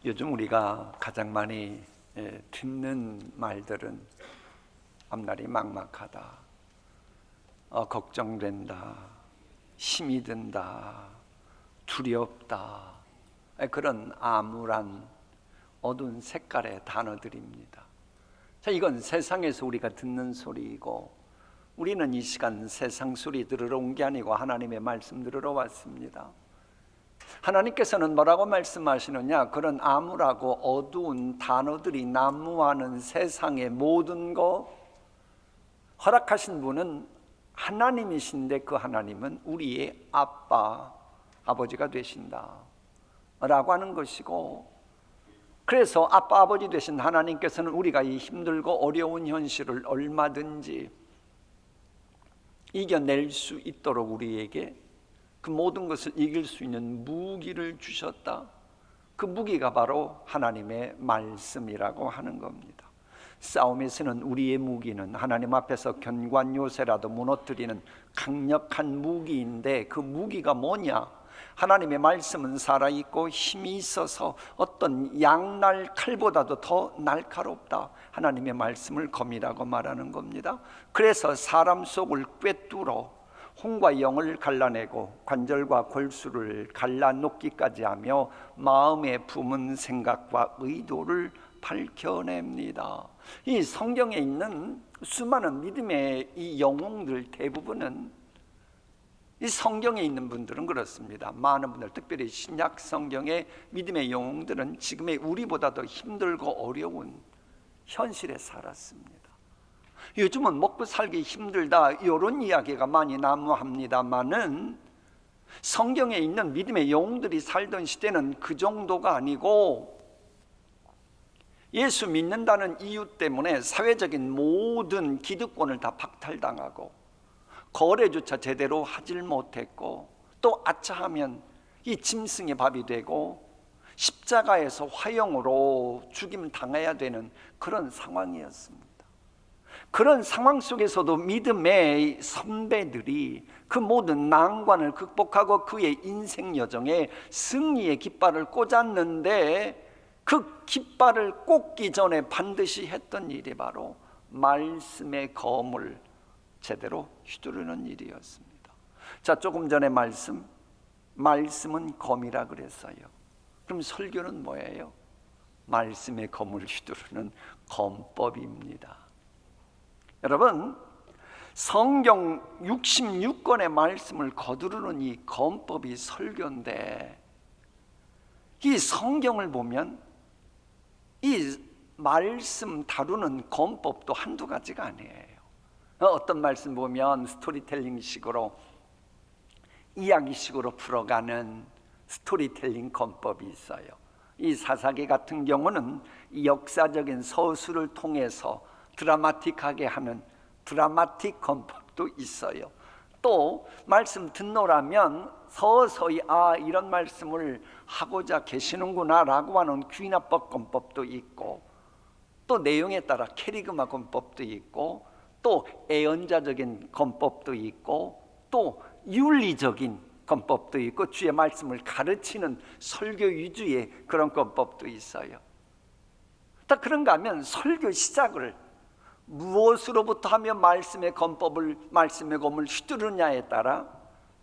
요즘 우리가 가장 많이 듣는 말들은 앞날이 막막하다, 걱정된다, 힘이 든다, 두렵다, 그런 암울한 어두운 색깔의 단어들입니다. 자, 이건 세상에서 우리가 듣는 소리이고, 우리는 이 시간 세상 소리 들으러 온 게 아니고 하나님의 말씀 들으러 왔습니다. 하나님께서는 뭐라고 말씀하시느냐? 그런 암울하고 어두운 단어들이 난무하는 세상의 모든 것 허락하신 분은 하나님이신데, 그 하나님은 우리의 아버지가 되신다 라고 하는 것이고, 그래서 아버지 되신 하나님께서는 우리가 이 힘들고 어려운 현실을 얼마든지 이겨낼 수 있도록 우리에게 그 모든 것을 이길 수 있는 무기를 주셨다. 그 무기가 바로 하나님의 말씀이라고 하는 겁니다. 싸움에서는 우리의 무기는 하나님 앞에서 견고한 요새라도 무너뜨리는 강력한 무기인데, 그 무기가 뭐냐? 하나님의 말씀은 살아있고 힘이 있어서 어떤 양날 칼보다도 더 날카롭다. 하나님의 말씀을 검이라고 말하는 겁니다. 그래서 사람 속을 꿰뚫어 혼과 영을 갈라내고 관절과 골수를 갈라놓기까지 하며 마음에 품은 생각과 의도를 밝혀냅니다. 이 성경에 있는 수많은 믿음의 이 영웅들 대부분은, 이 성경에 있는 분들은 그렇습니다. 많은 분들, 특별히 신약 성경의 믿음의 영웅들은 지금의 우리보다 더 힘들고 어려운 현실에 살았습니다. 요즘은 먹고 살기 힘들다, 이런 이야기가 많이 난무합니다만은 성경에 있는 믿음의 영웅들이 살던 시대는 그 정도가 아니고, 예수 믿는다는 이유 때문에 사회적인 모든 기득권을 다 박탈당하고 거래조차 제대로 하질 못했고, 또 아차하면 이 짐승의 밥이 되고 십자가에서 화형으로 죽임 당해야 되는 그런 상황이었습니다. 그런 상황 속에서도 믿음의 선배들이 그 모든 난관을 극복하고 그의 인생 여정에 승리의 깃발을 꽂았는데, 그 깃발을 꽂기 전에 반드시 했던 일이 바로 말씀의 검을 제대로 휘두르는 일이었습니다. 자, 조금 전에 말씀은 검이라 그랬어요. 그럼 설교는 뭐예요? 말씀의 검을 휘두르는 검법입니다. 여러분, 성경 66권의 말씀을 거두르는 이 검법이 설교인데, 이 성경을 보면 이 말씀 다루는 검법도 한두 가지가 아니에요. 어떤 말씀 보면 스토리텔링식으로, 이야기식으로 풀어가는 스토리텔링 검법이 있어요. 이 사사기 같은 경우는 이 역사적인 서술을 통해서 드라마틱하게 하는 드라마틱 검법도 있어요. 또 말씀 듣노라면 서서히 이런 말씀을 하고자 계시는구나 라고 하는 귀납법 검법도 있고, 또 내용에 따라 캐리그마 검법도 있고, 또 애언자적인 검법도 있고, 또 윤리적인 검법도 있고, 주의 말씀을 가르치는 설교 위주의 그런 검법도 있어요. 다 그런가 하면 설교 시작을 무엇으로부터 하면 말씀의 검법을, 말씀의 검을 휘두르냐에 따라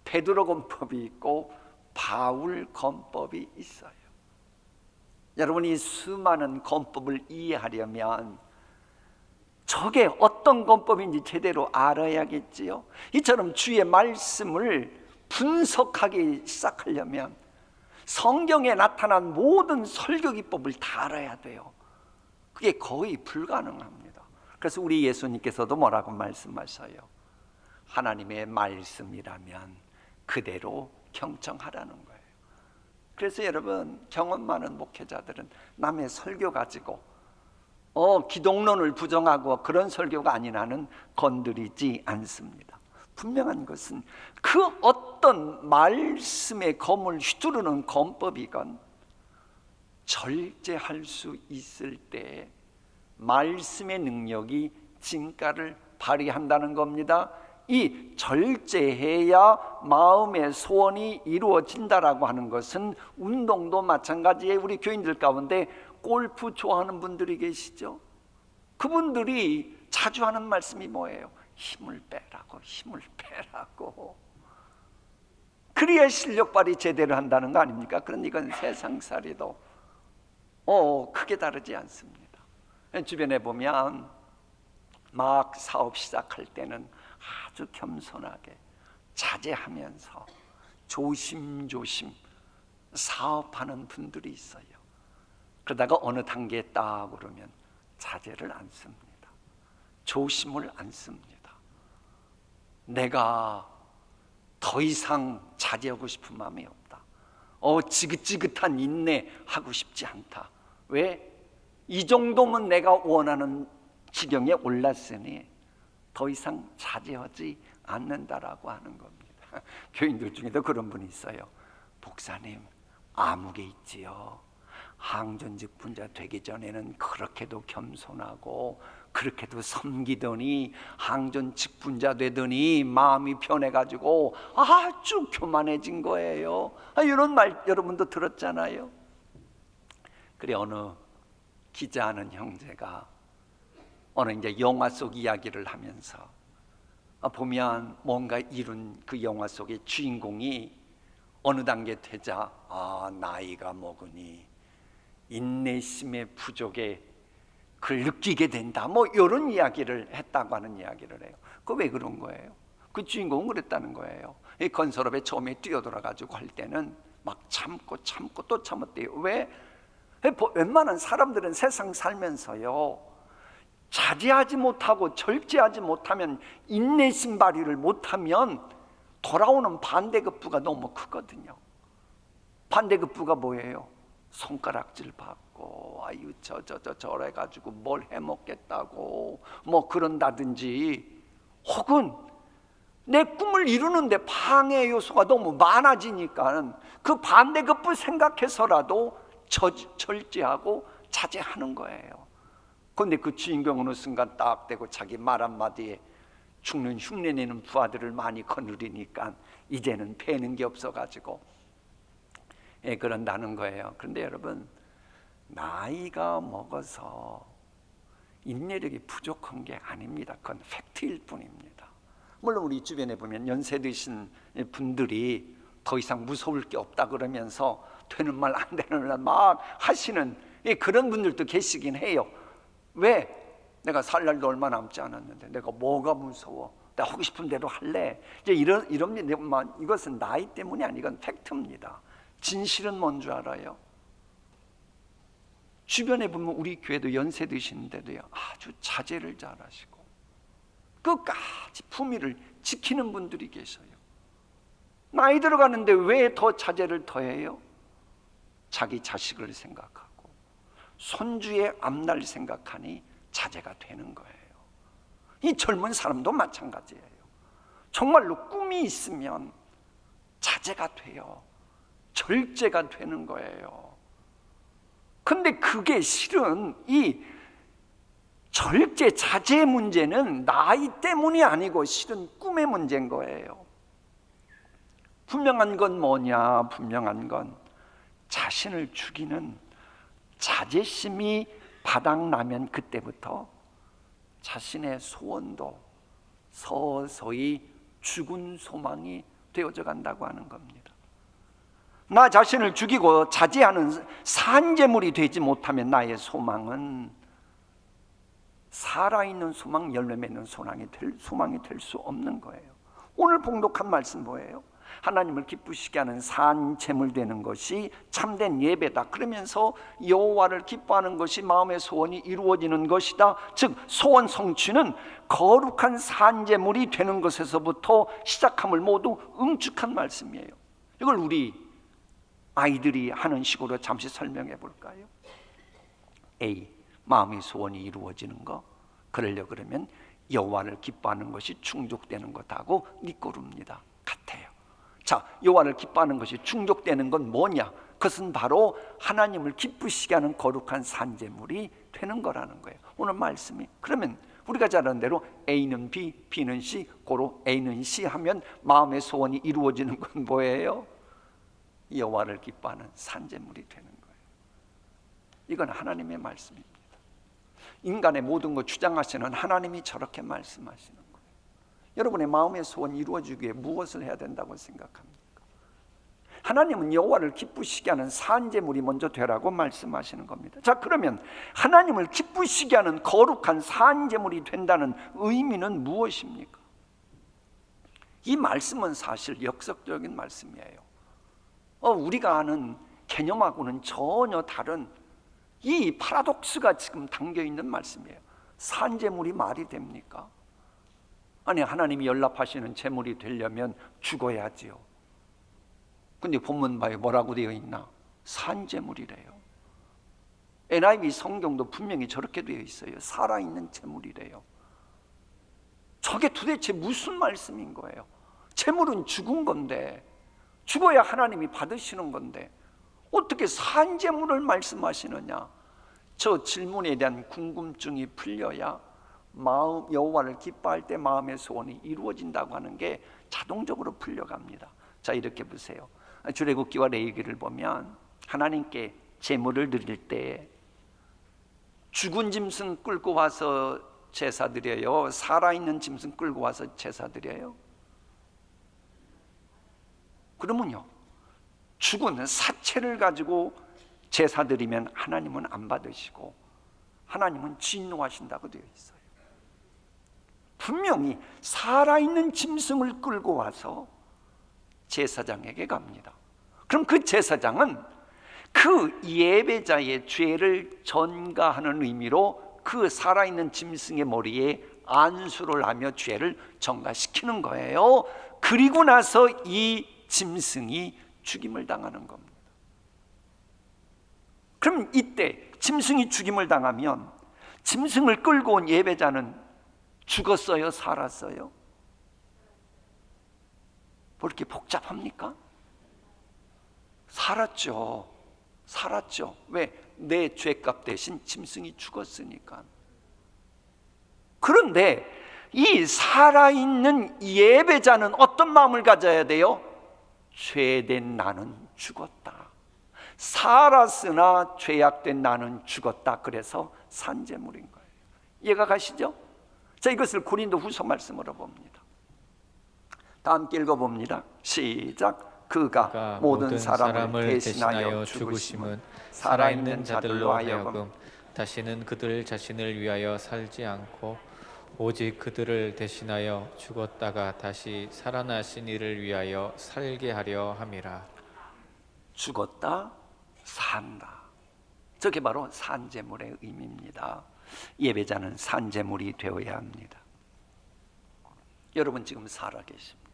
베드로 검법이 있고 바울 검법이 있어요. 여러분이 수많은 검법을 이해하려면 저게 어떤 검법인지 제대로 알아야겠지요. 이처럼 주의 말씀을 분석하기 시작하려면 성경에 나타난 모든 설교 기법을 다 알아야 돼요. 그게 거의 불가능합니다. 그래서 우리 예수님께서도 뭐라고 말씀하셔요? 하나님의 말씀이라면 그대로 경청하라는 거예요. 그래서 여러분, 경험 많은 목회자들은 남의 설교 가지고 기독론을 부정하고 그런 설교가 아닌 한은 건드리지 않습니다. 분명한 것은 그 어떤 말씀의 검을 휘두르는 검법이건 절제할 수 있을 때 말씀의 능력이 진가를 발휘한다는 겁니다. 이 절제해야 마음의 소원이 이루어진다라고 하는 것은 운동도 마찬가지에 우리 교인들 가운데 골프 좋아하는 분들이 계시죠? 그분들이 자주 하는 말씀이 뭐예요? 힘을 빼라고, 힘을 빼라고. 그래야 실력 발휘 제대로 한다는 거 아닙니까? 그런데 이건 세상살이도 크게 다르지 않습니다. 주변에 보면 막 사업 시작할 때는 아주 겸손하게 자제하면서 조심조심 사업하는 분들이 있어요. 그러다가 어느 단계에 딱 오르면 자제를 안 씁니다. 조심을 안 씁니다. 내가 더 이상 자제하고 싶은 마음이 없다. 지긋지긋한 인내 하고 싶지 않다. 왜? 이 정도면 내가 원하는 지경에 올랐으니 더 이상 자제하지 않는다라고 하는 겁니다. 교인들 중에도 그런 분이 있어요. 목사님, 아무개 있지요. 항전직분자 되기 전에는 그렇게도 겸손하고 그렇게도 섬기더니 항전직분자 되더니 마음이 변해가지고 아주 교만해진 거예요. 이런 말 여러분도 들었잖아요. 그래, 어느 기자하는 형제가 어느 이제 영화 속 이야기를 하면서 보면 뭔가 이룬 그 영화 속의 주인공이 어느 단계 되자 나이가 먹으니 인내심의 부족에 그걸 느끼게 된다, 뭐 이런 이야기를 했다고 하는 이야기를 해요. 그 왜 그런 거예요? 그 주인공은 그랬다는 거예요. 이 건설업에 처음에 뛰어들어가지고 할 때는 막 참고 또 참았대요. 왜? 웬만한 사람들은 세상 살면서요, 자제하지 못하고 절제하지 못하면, 인내심 발휘를 못하면 돌아오는 반대급부가 너무 크거든요. 반대급부가 뭐예요? 손가락질 받고 아유 저래가지고 뭘 해먹겠다고 뭐 그런다든지, 혹은 내 꿈을 이루는데 방해 요소가 너무 많아지니까 그 반대급부 생각해서라도 절제하고 자제하는 거예요. 그런데 그 주인공은 어느 순간 딱 되고 자기 말 한마디에 죽는 흉내내는 부하들을 많이 거느리니까 이제는 패는 게 없어가지고 그런다는 거예요. 그런데 여러분, 나이가 먹어서 인내력이 부족한 게 아닙니다. 그건 팩트일 뿐입니다. 물론 우리 주변에 보면 연세 드신 분들이 더 이상 무서울 게 없다 그러면서 되는 말 안 되는 말 막 하시는 그런 분들도 계시긴 해요. 왜? 내가 살 날도 얼마 남지 않았는데 내가 뭐가 무서워? 내가 하고 싶은 대로 할래. 이제 이런 이것은 나이 때문이 아니고 이건 팩트입니다. 진실은 뭔 줄 알아요? 주변에 보면 우리 교회도 연세 드시는데도요, 아주 자제를 잘하시고 끝까지 품위를 지키는 분들이 계셔요. 나이 들어가는데 왜 더 자제를 더해요? 자기 자식을 생각하고 손주의 앞날 생각하니 자제가 되는 거예요. 이 젊은 사람도 마찬가지예요. 정말로 꿈이 있으면 자제가 돼요. 절제가 되는 거예요. 근데 그게 실은 이 절제, 자제의 문제는 나이 때문이 아니고 실은 꿈의 문제인 거예요. 분명한 건 뭐냐? 분명한 건 자신을 죽이는 자제심이 바닥나면 그때부터 자신의 소원도 서서히 죽은 소망이 되어져 간다고 하는 겁니다. 나 자신을 죽이고 자제하는 산재물이 되지 못하면 나의 소망은 살아있는 소망, 열매 맺는 소망이 될 수 없는 거예요. 오늘 봉독한 말씀 뭐예요? 하나님을 기쁘시게 하는 산재물 되는 것이 참된 예배다. 그러면서 여호와를 기뻐하는 것이 마음의 소원이 이루어지는 것이다. 즉 소원 성취는 거룩한 산재물이 되는 것에서부터 시작함을 모두 응축한 말씀이에요. 이걸 우리 아이들이 하는 식으로 잠시 설명해 볼까요? A. 마음의 소원이 이루어지는 거. 그러려고 그러면 여호와를 기뻐하는 것이 충족되는 것하고 니꼬릅니다. 같아요. 자, 여호와를 기뻐하는 것이 충족되는 건 뭐냐? 그것은 바로 하나님을 기쁘시게 하는 거룩한 산재물이 되는 거라는 거예요. 오늘 말씀이. 그러면 우리가 잘 아는 대로 A는 B, B는 C, 고로 A는 C 하면 마음의 소원이 이루어지는 건 뭐예요? 여호와를 기뻐하는 산재물이 되는 거예요. 이건 하나님의 말씀입니다. 인간의 모든 것 주장하시는 하나님이 저렇게 말씀하시는 거예요. 여러분의 마음의 소원이 이루어지기 위해 무엇을 해야 된다고 생각합니까? 하나님은 여호와를 기쁘시게 하는 산재물이 먼저 되라고 말씀하시는 겁니다. 자, 그러면 하나님을 기쁘시게 하는 거룩한 산재물이 된다는 의미는 무엇입니까? 이 말씀은 사실 역설적인 말씀이에요. 우리가 아는 개념하고는 전혀 다른 이 파라독스가 지금 담겨있는 말씀이에요. 산재물이 말이 됩니까? 아니, 하나님이 연락하시는 재물이 되려면 죽어야지요. 근데 본문 봐요. 뭐라고 되어 있나? 산재물이래요. NIV 성경도 분명히 저렇게 되어 있어요. 살아있는 재물이래요. 저게 도대체 무슨 말씀인 거예요? 재물은 죽은 건데, 죽어야 하나님이 받으시는 건데 어떻게 산재물을 말씀하시느냐? 저 질문에 대한 궁금증이 풀려야 마음, 여호와를 기뻐할 때 마음의 소원이 이루어진다고 하는 게 자동적으로 풀려갑니다. 자, 이렇게 보세요. 출애굽기와 레위기를 보면 하나님께 제물을 드릴 때 죽은 짐승 끌고 와서 제사 드려요? 살아있는 짐승 끌고 와서 제사 드려요? 그러면요, 죽은 사체를 가지고 제사 드리면 하나님은 안 받으시고 하나님은 진노하신다고 되어 있어요. 분명히 살아있는 짐승을 끌고 와서 제사장에게 갑니다. 그럼 그 제사장은 그 예배자의 죄를 전가하는 의미로 그 살아있는 짐승의 머리에 안수를 하며 죄를 전가시키는 거예요. 그리고 나서 이 짐승이 죽임을 당하는 겁니다. 그럼 이때 짐승이 죽임을 당하면 짐승을 끌고 온 예배자는 죽었어요? 살았어요? 뭐 이렇게 복잡합니까? 살았죠. 살았죠. 왜? 내 죄값 대신 짐승이 죽었으니까. 그런데 이 살아있는 예배자는 어떤 마음을 가져야 돼요? 죄된 나는 죽었다. 살았으나 죄악된 나는 죽었다. 그래서 산재물인 거예요. 이해가 가시죠? 자, 이것을 고린도 후서 말씀으로 봅니다. 다 함께 읽어봅니다. 시작. 그가 모든 사람을 대신하여 죽으심은 살아있는 자들로 하여금 다시는 그들 자신을 위하여 살지 않고 오직 그들을 대신하여 죽었다가 다시 살아나신 이를 위하여 살게 하려 함이라. 죽었다, 산다. 저게 바로 산재물의 의미입니다. 예배자는 산재물이 되어야 합니다. 여러분 지금 살아계십니다.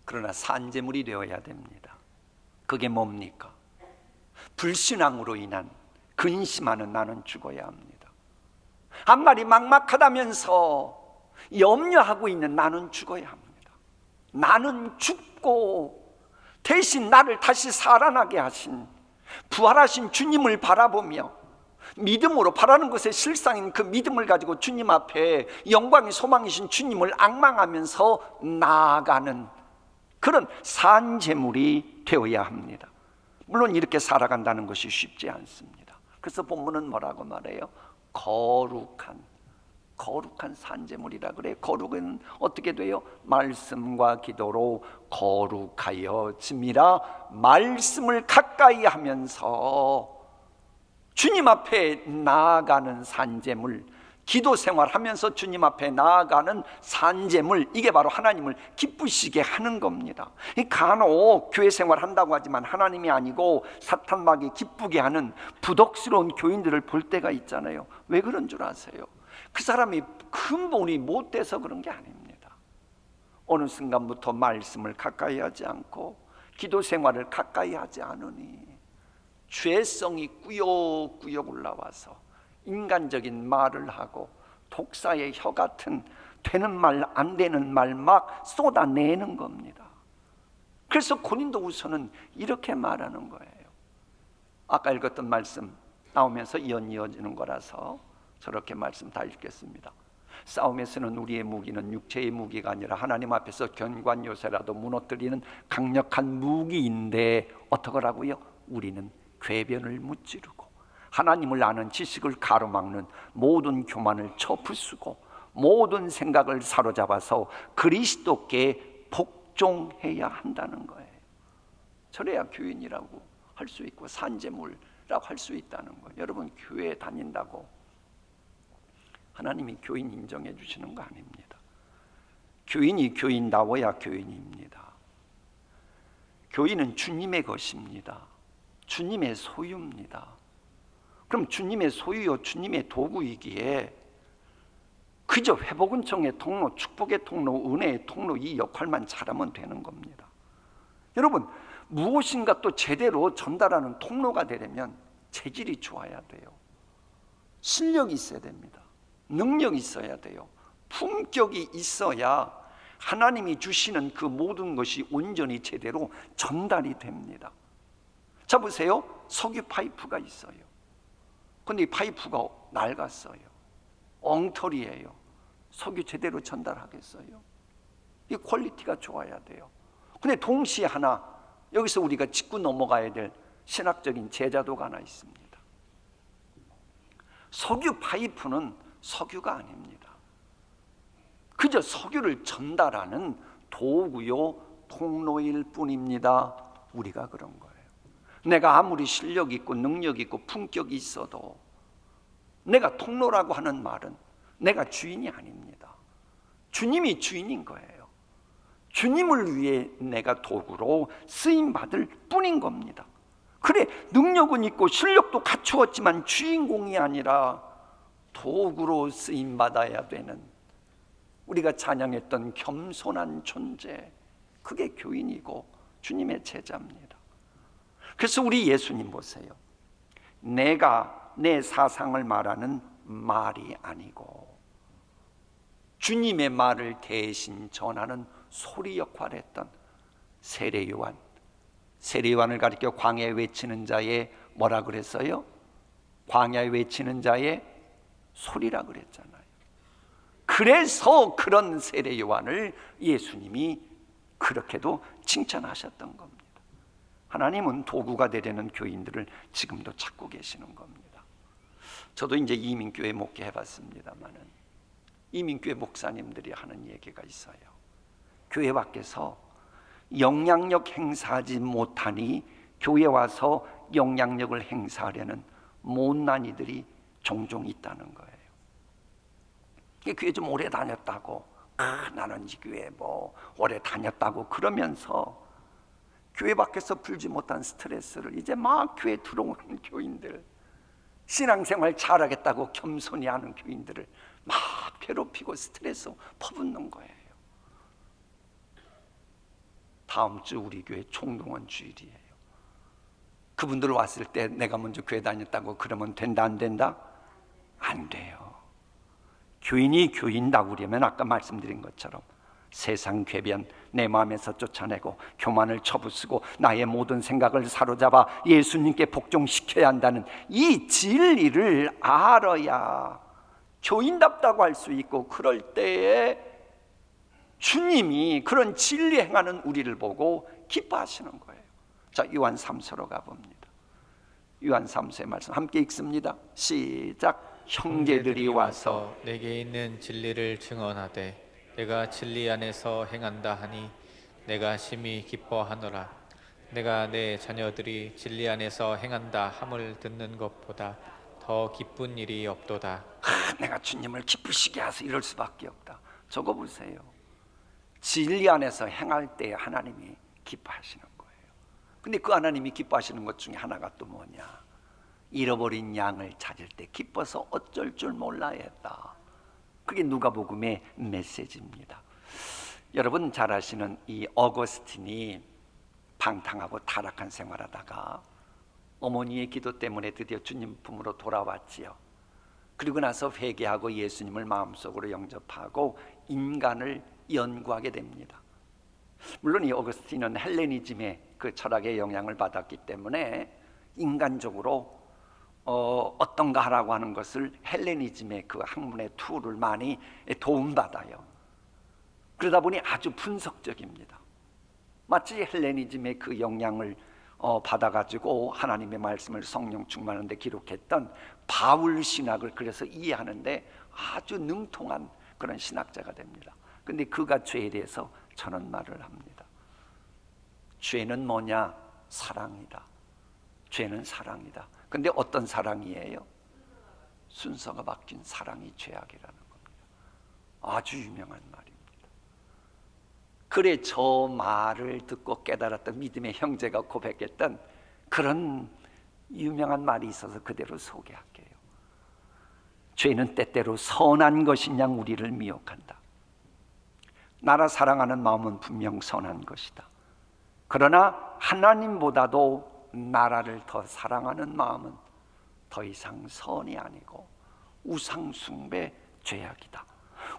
그러나 산재물이 되어야 됩니다. 그게 뭡니까? 불신앙으로 인한 근심하는 나는 죽어야 합니다. 앞날이 막막하다면서 염려하고 있는 나는 죽어야 합니다. 나는 죽고 대신 나를 다시 살아나게 하신 부활하신 주님을 바라보며 믿음으로 바라는 것의 실상인 그 믿음을 가지고 주님 앞에 영광의 소망이신 주님을 앙망하면서 나아가는 그런 산재물이 되어야 합니다. 물론 이렇게 살아간다는 것이 쉽지 않습니다. 그래서 본문은 뭐라고 말해요? 거룩한 산재물이라 그래요. 거룩은 어떻게 돼요? 말씀과 기도로 거룩하여 짐이라. 말씀을 가까이 하면서 주님 앞에 나아가는 산재물, 기도 생활하면서 주님 앞에 나아가는 산재물, 이게 바로 하나님을 기쁘시게 하는 겁니다. 간혹 교회 생활한다고 하지만 하나님이 아니고 사탄막이 기쁘게 하는 부덕스러운 교인들을 볼 때가 있잖아요. 왜 그런 줄 아세요? 그 사람이 근본이 못돼서 그런 게 아닙니다. 어느 순간부터 말씀을 가까이 하지 않고 기도 생활을 가까이 하지 않으니 죄성이 꾸역꾸역 올라와서 인간적인 말을 하고 독사의 혀 같은 되는 말 안 되는 말 막 쏟아내는 겁니다. 그래서 고린도후서는 이렇게 말하는 거예요. 아까 읽었던 말씀 나오면서 이어지는 거라서 저렇게 말씀 다 읽겠습니다. 싸움에서는 우리의 무기는 육체의 무기가 아니라 하나님 앞에서 견고한 요새라도 무너뜨리는 강력한 무기인데 어떡하라고요? 우리는 궤변을 무찌르고 하나님을 아는 지식을 가로막는 모든 교만을 쳐부수고 모든 생각을 사로잡아서 그리스도께 복종해야 한다는 거예요. 저래야 교인이라고 할 수 있고 산재물이라고 할 수 있다는 거예요. 여러분, 교회 다닌다고 하나님이 교인 인정해 주시는 거 아닙니다. 교인이 교인다워야 교인입니다. 교인은 주님의 것입니다. 주님의 소유입니다. 그럼 주님의 소유요 주님의 도구이기에 그저 회복은총의 통로, 축복의 통로, 은혜의 통로 이 역할만 잘하면 되는 겁니다. 여러분, 무엇인가 또 제대로 전달하는 통로가 되려면 재질이 좋아야 돼요. 실력이 있어야 됩니다. 능력이 있어야 돼요. 품격이 있어야 하나님이 주시는 그 모든 것이 온전히 제대로 전달이 됩니다. 자 보세요. 석유 파이프가 있어요. 근데 이 파이프가 낡았어요. 엉터리예요. 석유 제대로 전달하겠어요? 이 퀄리티가 좋아야 돼요. 근데 동시에 하나, 여기서 우리가 짚고 넘어가야 될 신학적인 제자도가 하나 있습니다. 석유 파이프는 석유가 아닙니다. 그저 석유를 전달하는 도구요 통로일 뿐입니다. 우리가 그런 거예요. 내가 아무리 실력 있고 능력 있고 품격이 있어도 내가 통로라고 하는 말은 내가 주인이 아닙니다. 주님이 주인인 거예요. 주님을 위해 내가 도구로 쓰임받을 뿐인 겁니다. 그래, 능력은 있고 실력도 갖추었지만 주인공이 아니라 도구로 쓰임받아야 되는, 우리가 찬양했던 겸손한 존재, 그게 교인이고 주님의 제자입니다. 그래서 우리 예수님 보세요. 내가 내 사상을 말하는 말이 아니고 주님의 말을 대신 전하는 소리 역할을 했던 세례요한, 세례요한을 가리켜 광야에 외치는 자의 뭐라 그랬어요? 광야에 외치는 자의 소리라 그랬잖아요. 그래서 그런 세례요한을 예수님이 그렇게도 칭찬하셨던 겁니다. 하나님은 도구가 되려는 교인들을 지금도 찾고 계시는 겁니다. 저도 이제 이민교회 목회해봤습니다만은 이민교회 목사님들이 하는 얘기가 있어요. 교회 밖에서 영향력 행사하지 못하니 교회 와서 영향력을 행사하려는 못난이들이 종종 있다는 거예요. 교회 좀 오래 다녔다고, 나는 이 교회 뭐 오래 다녔다고 그러면서 교회 밖에서 풀지 못한 스트레스를 이제 막 교회 들어오는 교인들, 신앙생활 잘하겠다고 겸손히 하는 교인들을 막 괴롭히고 스트레스 퍼붓는 거예요. 다음 주 우리 교회 총동원 주일이에요. 그분들 왔을 때 내가 먼저 교회 다녔다고 그러면 된다 안 된다? 안 돼요. 교인이 교인다우려면 아까 말씀드린 것처럼 세상 궤변 내 마음에서 쫓아내고 교만을 쳐부수고 나의 모든 생각을 사로잡아 예수님께 복종시켜야 한다는 이 진리를 알아야 교인답다고 할 수 있고, 그럴 때에 주님이 그런 진리 행하는 우리를 보고 기뻐하시는 거예요. 자, 요한 3서로 가봅니다. 요한 3서의 말씀 함께 읽습니다. 시작. 형제들이 와서 내게 있는 진리를 증언하되 내가 진리 안에서 행한다 하니 내가 심히 기뻐하노라. 내가 내 자녀들이 진리 안에서 행한다 함을 듣는 것보다 더 기쁜 일이 없도다. 내가 주님을 기쁘시게 하서 이럴 수밖에 없다. 저거 보세요. 진리 안에서 행할 때 하나님이 기뻐하시는 거예요. 근데 그 하나님이 기뻐하시는 것 중에 하나가 또 뭐냐? 잃어버린 양을 찾을 때 기뻐서 어쩔 줄 몰라 했다. 그게 누가복음의 메시지입니다. 여러분 잘 아시는 이 어거스틴이 방탕하고 타락한 생활하다가 어머니의 기도 때문에 드디어 주님 품으로 돌아왔지요. 그리고 나서 회개하고 예수님을 마음속으로 영접하고 인간을 연구하게 됩니다. 물론 이 어거스틴은 헬레니즘의 그 철학의 영향을 받았기 때문에 인간적으로 어떤가 하라고 하는 것을 헬레니즘의 그 학문의 툴을 많이 도움받아요. 그러다 보니 아주 분석적입니다. 마치 헬레니즘의 그 영향을 받아가지고 하나님의 말씀을 성령 충만한데 기록했던 바울 신학을 그래서 이해하는데 아주 능통한 그런 신학자가 됩니다. 근데 그가 죄에 대해서 저런 말을 합니다. 죄는 뭐냐? 사랑이다. 죄는 사랑이다. 근데 어떤 사랑이에요? 순서가 바뀐 사랑이 죄악이라는 겁니다. 아주 유명한 말입니다. 그래, 저 말을 듣고 깨달았던 믿음의 형제가 고백했던 그런 유명한 말이 있어서 그대로 소개할게요. 죄는 때때로 선한 것인 양 우리를 미혹한다. 나라 사랑하는 마음은 분명 선한 것이다. 그러나 하나님보다도 나라를 더 사랑하는 마음은 더 이상 선이 아니고 우상 숭배 죄악이다.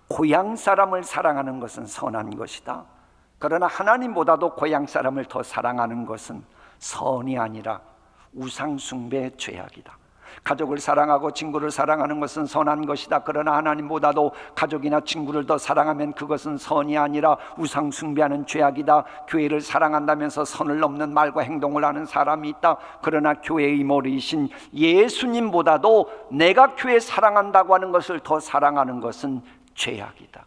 고향 사람을 사랑하는 것은 선한 것이다. 그러나 하나님보다도 고향 사람을 더 사랑하는 것은 선이 아니라 우상 숭배 죄악이다. 가족을 사랑하고 친구를 사랑하는 것은 선한 것이다. 그러나 하나님보다도 가족이나 친구를 더 사랑하면 그것은 선이 아니라 우상 숭배하는 죄악이다. 교회를 사랑한다면서 선을 넘는 말과 행동을 하는 사람이 있다. 그러나 교회의 머리이신 예수님보다도 내가 교회 사랑한다고 하는 것을 더 사랑하는 것은 죄악이다.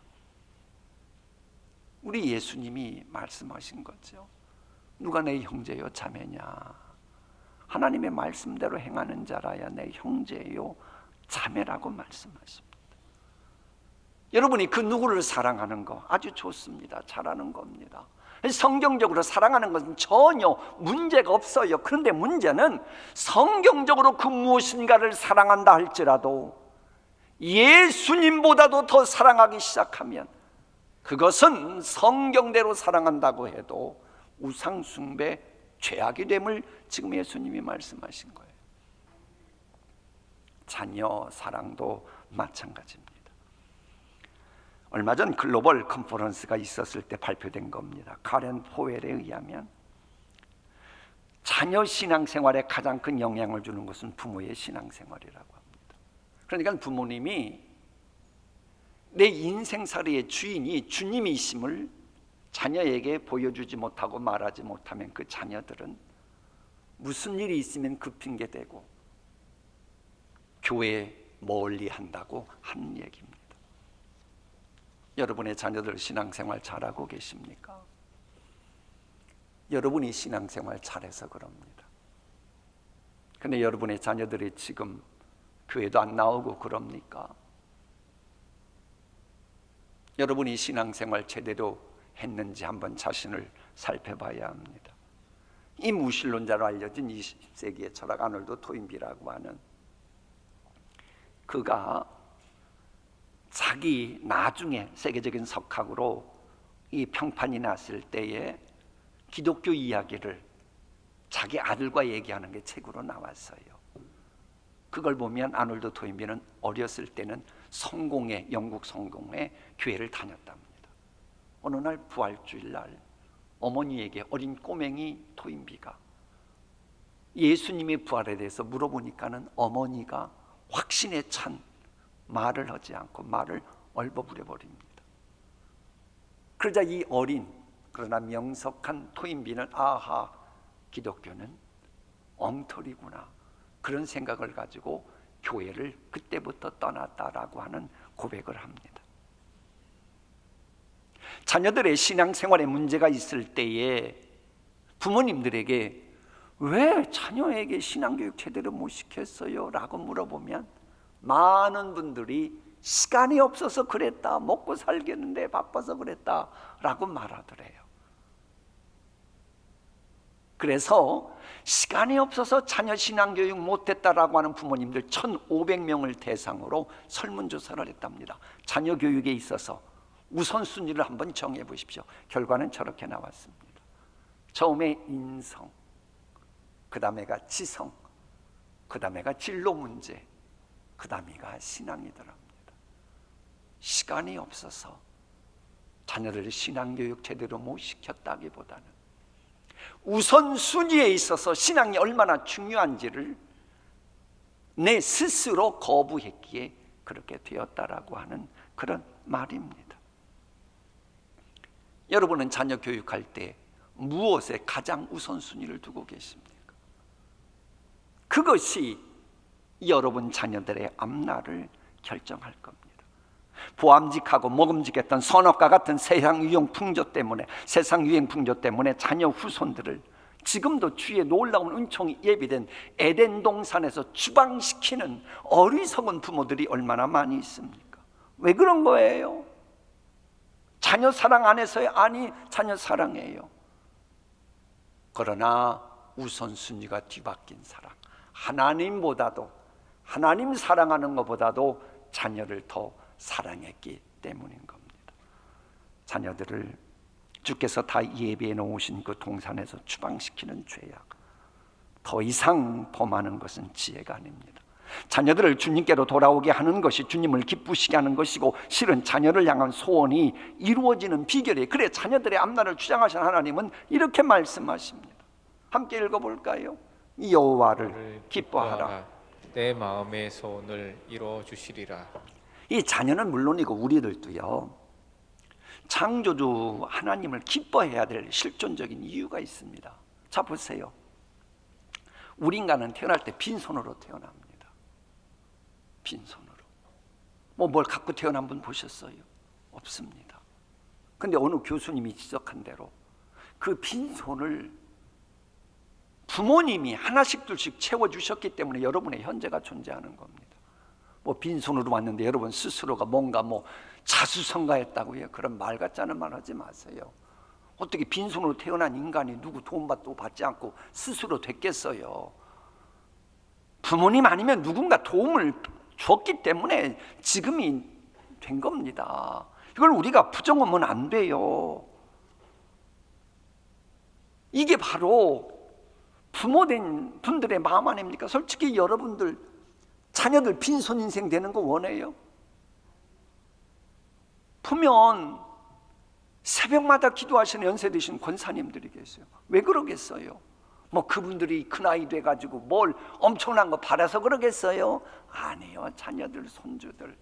우리 예수님이 말씀하신 거죠. 누가 내 형제요 자매냐? 하나님의 말씀대로 행하는 자라야 내 형제요 자매라고 말씀하십니다. 여러분이 그 누구를 사랑하는 거 아주 좋습니다. 잘하는 겁니다. 성경적으로 사랑하는 것은 전혀 문제가 없어요. 그런데 문제는 성경적으로 그 무엇인가를 사랑한다 할지라도 예수님보다도 더 사랑하기 시작하면 그것은 성경대로 사랑한다고 해도 우상숭배 죄악이 됨을 지금 예수님이 말씀하신 거예요. 자녀 사랑도 마찬가지입니다. 얼마 전 글로벌 컨퍼런스가 있었을 때 발표된 겁니다. 카렌 포웰에 의하면 자녀 신앙생활에 가장 큰 영향을 주는 것은 부모의 신앙생활이라고 합니다. 그러니까 부모님이 내 인생살이의 주인이 주님이심을 자녀에게 보여주지 못하고 말하지 못하면 그 자녀들은 무슨 일이 있으면 그 핑계대고 교회에 멀리 한다고 하는 얘기입니다. 여러분의 자녀들 신앙생활 잘하고 계십니까? 여러분이 신앙생활 잘해서 그럽니다. 근데 여러분의 자녀들이 지금 교회도 안 나오고 그럽니까? 여러분이 신앙생활 제대로 했는지 한번 자신을 살펴봐야 합니다. 이 무신론자로 알려진 20세기의 철학 아놀드 토인비라고 하는 그가 자기 나중에 세계적인 석학으로 이 평판이 났을 때에 기독교 이야기를 자기 아들과 얘기하는 게 책으로 나왔어요. 그걸 보면 아놀드 토인비는 어렸을 때는 성공회, 영국 성공회 교회를 다녔답니다. 어느 날 부활주일날 어머니에게 어린 꼬맹이 토인비가 예수님의 부활에 대해서 물어보니까는 어머니가 확신에 찬 말을 하지 않고 말을 얼버무려 버립니다. 그러자 이 어린 그러나 명석한 토인비는 아하, 기독교는 엉터리구나, 그런 생각을 가지고 교회를 그때부터 떠났다라고 하는 고백을 합니다. 자녀들의 신앙생활에 문제가 있을 때에 부모님들에게 왜 자녀에게 신앙교육 제대로 못 시켰어요? 라고 물어보면 많은 분들이 시간이 없어서 그랬다, 먹고 살겠는데 바빠서 그랬다 라고 말하더래요. 그래서 시간이 없어서 자녀 신앙교육 못했다라고 하는 부모님들 1,500명을 대상으로 설문조사를 했답니다. 자녀 교육에 있어서 우선순위를 한번 정해 보십시오. 결과는 저렇게 나왔습니다. 처음에 인성, 그 다음에가 지성, 그 다음에가 진로 문제, 그 다음에가 신앙이더랍니다. 시간이 없어서 자녀를 신앙교육 제대로 못 시켰다기보다는 우선순위에 있어서 신앙이 얼마나 중요한지를 내 스스로 거부했기에 그렇게 되었다라고 하는 그런 말입니다. 여러분은 자녀 교육할 때 무엇에 가장 우선순위를 두고 계십니까? 그것이 여러분 자녀들의 앞날을 결정할 겁니다. 보암직하고 먹음직했던 선악과 같은 세상 유행 풍조 때문에 자녀 후손들을 지금도 주의 놀라운 은총이 예비된 에덴 동산에서 추방시키는 어리석은 부모들이 얼마나 많이 있습니까? 왜 그런 거예요? 자녀 사랑 안에서의 아니, 자녀 사랑이에요. 그러나 우선순위가 뒤바뀐 사랑, 하나님보다도, 하나님 사랑하는 것보다도 자녀를 더 사랑했기 때문인 겁니다. 자녀들을 주께서 다 예비해 놓으신 그 동산에서 추방시키는 죄악, 더 이상 범하는 것은 지혜가 아닙니다. 자녀들을 주님께로 돌아오게 하는 것이 주님을 기쁘시게 하는 것이고, 실은 자녀를 향한 소원이 이루어지는 비결이에요. 그래 자녀들의 앞날을 주장하신 하나님은 이렇게 말씀하십니다. 함께 읽어볼까요? 여호와를 기뻐하라. 내 마음의 소원을 이루어 주시리라. 이 자녀는 물론이고 우리들도요, 창조주 하나님을 기뻐해야 될 실존적인 이유가 있습니다. 자 보세요. 우리 인간은 태어날 때 빈손으로 태어납니다. 빈손으로. 뭘 갖고 태어난 분 보셨어요? 없습니다. 근데 어느 교수님이 지적한 대로 그 빈손을 부모님이 하나씩 둘씩 채워주셨기 때문에 여러분의 현재가 존재하는 겁니다. 빈손으로 왔는데 여러분 스스로가 뭔가 자수성가했다고요? 그런 말 같지 않은 말 하지 마세요. 어떻게 빈손으로 태어난 인간이 누구 도움도 받지 않고 스스로 됐겠어요? 부모님 아니면 누군가 도움을 줬기 때문에 지금이 된 겁니다. 이걸 우리가 부정하면 안 돼요. 이게 바로 부모된 분들의 마음 아닙니까? 솔직히 여러분들 자녀들 빈손 인생 되는 거 원해요? 보면 새벽마다 기도하시는 연세 드신 권사님들이 계세요. 왜 그러겠어요? 그분들이 그 나이 돼가지고 뭘 엄청난 거 바라서 그러겠어요? 아니에요. 자녀들, 손주들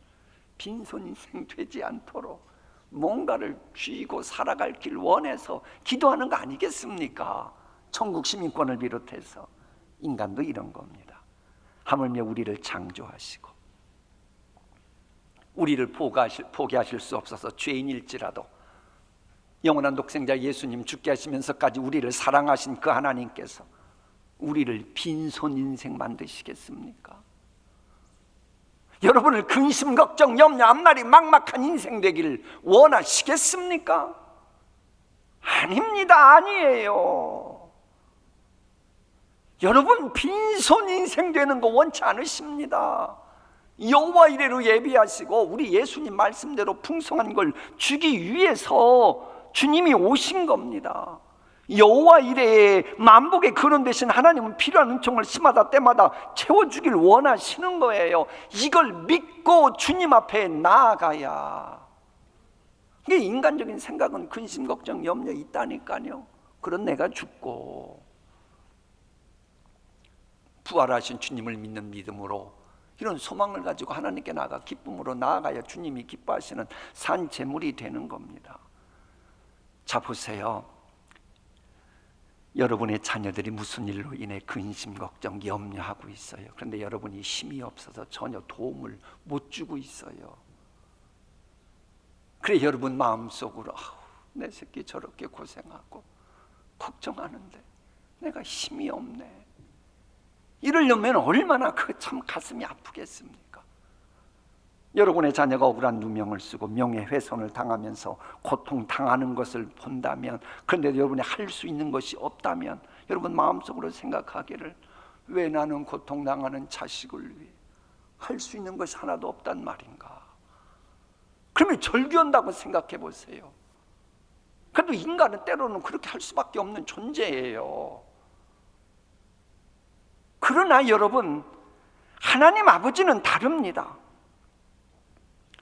빈손 인생 되지 않도록 뭔가를 쥐고 살아갈 길 원해서 기도하는 거 아니겠습니까? 천국 시민권을 비롯해서 인간도 이런 겁니다. 하물며 우리를 창조하시고 우리를 포기하실 수 없어서 죄인일지라도 영원한 독생자 예수님 죽게 하시면서까지 우리를 사랑하신 그 하나님께서 우리를 빈손 인생 만드시겠습니까? 여러분을 근심, 걱정, 염려, 앞날이 막막한 인생 되기를 원하시겠습니까? 아닙니다. 아니에요. 여러분 빈손 인생 되는 거 원치 않으십니다. 여호와 이레로 예비하시고 우리 예수님 말씀대로 풍성한 걸 주기 위해서 주님이 오신 겁니다. 여호와 이레에 만복의 근원 되신 하나님은 필요한 은총을 시마다 때마다 채워주길 원하시는 거예요. 이걸 믿고 주님 앞에 나아가야. 이게 인간적인 생각은 근심, 걱정, 염려 있다니까요. 그런 내가 죽고 부활하신 주님을 믿는 믿음으로 이런 소망을 가지고 하나님께 나아가 기쁨으로 나아가야 주님이 기뻐하시는 산 제물이 되는 겁니다. 자 보세요. 여러분의 자녀들이 무슨 일로 인해 근심, 걱정, 염려하고 있어요. 그런데 여러분이 힘이 없어서 전혀 도움을 못 주고 있어요. 그래 여러분 마음속으로 내 새끼 저렇게 고생하고 걱정하는데 내가 힘이 없네. 이러려면 얼마나 참 가슴이 아프겠습니까? 여러분의 자녀가 억울한 누명을 쓰고 명예훼손을 당하면서 고통당하는 것을 본다면, 그런데 여러분이 할 수 있는 것이 없다면 여러분 마음속으로 생각하기를, 왜 나는 고통당하는 자식을 위해 할 수 있는 것이 하나도 없단 말인가? 그러면 절규한다고 생각해 보세요. 그래도 인간은 때로는 그렇게 할 수밖에 없는 존재예요. 그러나 여러분, 하나님 아버지는 다릅니다.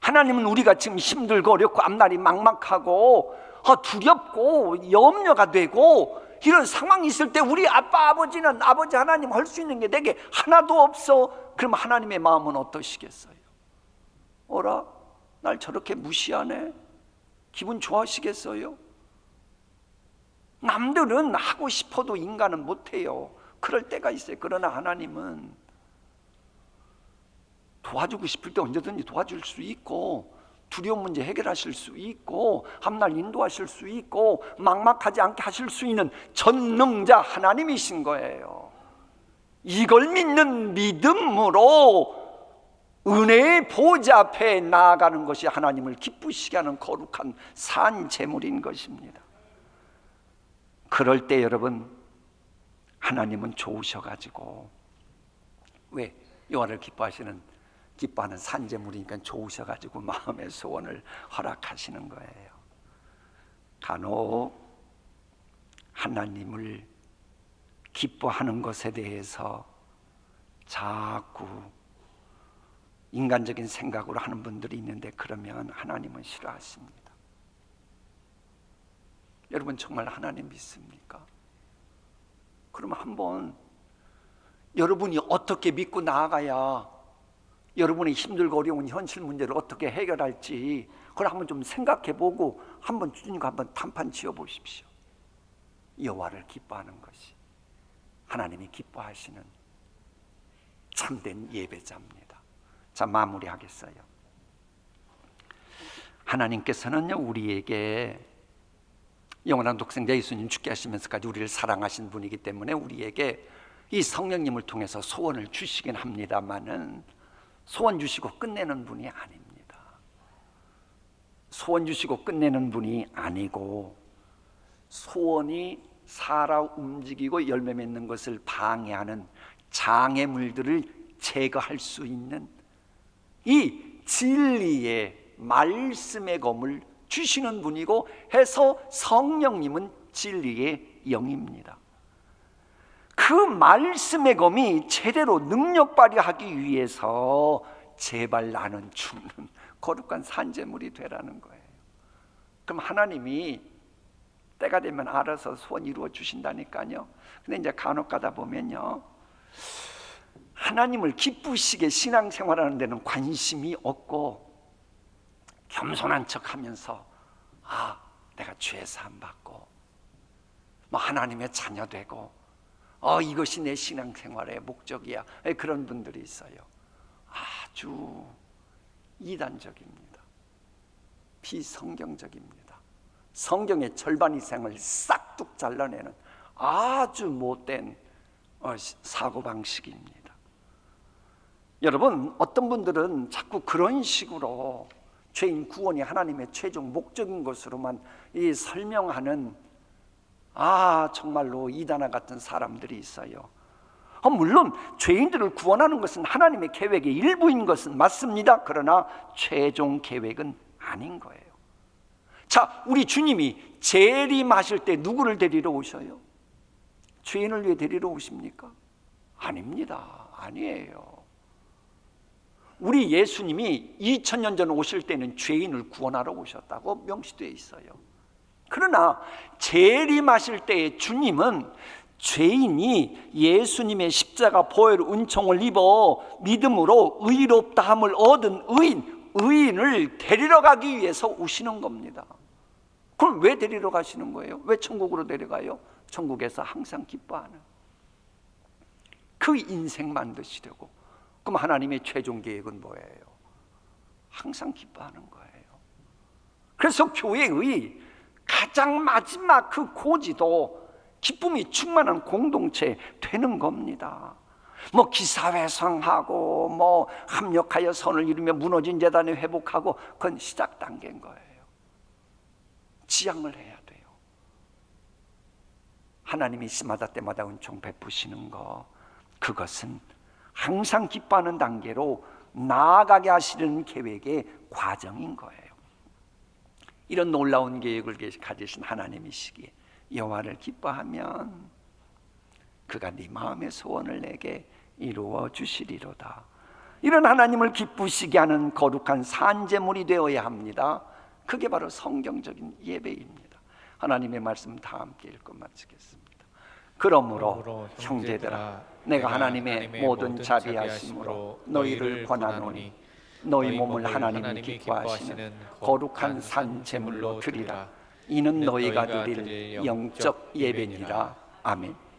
하나님은 우리가 지금 힘들고 어렵고 앞날이 막막하고 두렵고 염려가 되고 이런 상황이 있을 때 우리 아빠 아버지는 아버지 하나님 할 수 있는 게 내게 하나도 없어. 그럼 하나님의 마음은 어떠시겠어요? 어라? 날 저렇게 무시하네? 기분 좋아하시겠어요? 남들은 하고 싶어도 인간은 못해요. 그럴 때가 있어요. 그러나 하나님은 도와주고 싶을 때 언제든지 도와줄 수 있고, 두려운 문제 해결하실 수 있고, 앞날 인도하실 수 있고, 막막하지 않게 하실 수 있는 전능자 하나님이신 거예요. 이걸 믿는 믿음으로 은혜의 보좌 앞에 나아가는 것이 하나님을 기쁘시게 하는 거룩한 산 제물인 것입니다. 그럴 때 여러분, 하나님은 좋으셔가지고, 왜? 여호와를 기뻐하는 산제물이니까 좋으셔가지고 마음의 소원을 허락하시는 거예요. 간혹 하나님을 기뻐하는 것에 대해서 자꾸 인간적인 생각으로 하는 분들이 있는데, 그러면 하나님은 싫어하십니다. 여러분 정말 하나님 믿습니까? 그러면 한번 여러분이 어떻게 믿고 나아가야 여러분의 힘들고 어려운 현실 문제를 어떻게 해결할지 그걸 한번 좀 생각해보고 한번 주님과 한번 단판 지어보십시오. 여호와를 기뻐하는 것이 하나님이 기뻐하시는 참된 예배자입니다. 자, 마무리하겠어요. 하나님께서는요, 우리에게 영원한 독생자 예수님 죽게 하시면서까지 우리를 사랑하신 분이기 때문에 우리에게 이 성령님을 통해서 소원을 주시긴 합니다만은 소원 주시고 끝내는 분이 아닙니다. 소원 주시고 끝내는 분이 아니고, 소원이 살아 움직이고 열매 맺는 것을 방해하는 장애물들을 제거할 수 있는 이 진리의 말씀의 검을 주시는 분이고 해서 성령님은 진리의 영입니다. 그 말씀의 검이 제대로 능력 발휘하기 위해서 제발 나는 죽는 거룩한 산제물이 되라는 거예요. 그럼 하나님이 때가 되면 알아서 소원 이루어 주신다니까요. 근데 이제 간혹 가다 보면요, 하나님을 기쁘시게 신앙생활하는 데는 관심이 없고 겸손한 척하면서 내가 죄 사함 받고 뭐 하나님의 자녀 되고 이것이 내 신앙생활의 목적이야, 그런 분들이 있어요. 아주 이단적입니다. 비성경적입니다. 성경의 절반 이상을 싹둑 잘라내는 아주 못된 사고방식입니다. 여러분, 어떤 분들은 자꾸 그런 식으로 죄인 구원이 하나님의 최종 목적인 것으로만 설명하는 정말로 이단아 같은 사람들이 있어요. 물론 죄인들을 구원하는 것은 하나님의 계획의 일부인 것은 맞습니다. 그러나 최종 계획은 아닌 거예요. 자, 우리 주님이 재림하실 때 누구를 데리러 오셔요? 죄인을 위해 데리러 오십니까? 아닙니다. 아니에요. 우리 예수님이 2000년 전 오실 때는 죄인을 구원하러 오셨다고 명시되어 있어요. 그러나 재림하실 때의 주님은 죄인이 예수님의 십자가 보혈 은총을 입어 믿음으로 의롭다함을 얻은 의인을 데리러 가기 위해서 오시는 겁니다. 그럼 왜 데리러 가시는 거예요? 왜 천국으로 데려가요? 천국에서 항상 기뻐하는 그 인생 만드시려고. 그럼 하나님의 최종 계획은 뭐예요? 항상 기뻐하는 거예요. 그래서 교회의 가장 마지막 그 고지도 기쁨이 충만한 공동체 되는 겁니다. 뭐 기사회상하고 뭐 합력하여 선을 이루며 무너진 재단을 회복하고 그건 시작 단계인 거예요. 지향을 해야 돼요. 하나님이 시마다 때마다 은총 베푸시는 거, 그것은 항상 기뻐하는 단계로 나아가게 하시는 계획의 과정인 거예요. 이런 놀라운 계획을 가지신 하나님이시기에 여호와를 기뻐하면 그가 네 마음의 소원을 내게 이루어 주시리로다. 이런 하나님을 기쁘시게 하는 거룩한 산제물이 되어야 합니다. 그게 바로 성경적인 예배입니다. 하나님의 말씀 다 함께 읽고 마치겠습니다. 그러므로 형제들아 내가 하나님의 모든 자비하심으로 너희를 권하노니 너희 몸을 하나님이 기뻐하시는 거룩한 산 제물로 드리라. 이는 너희가 드릴 영적 예배니라. 아멘.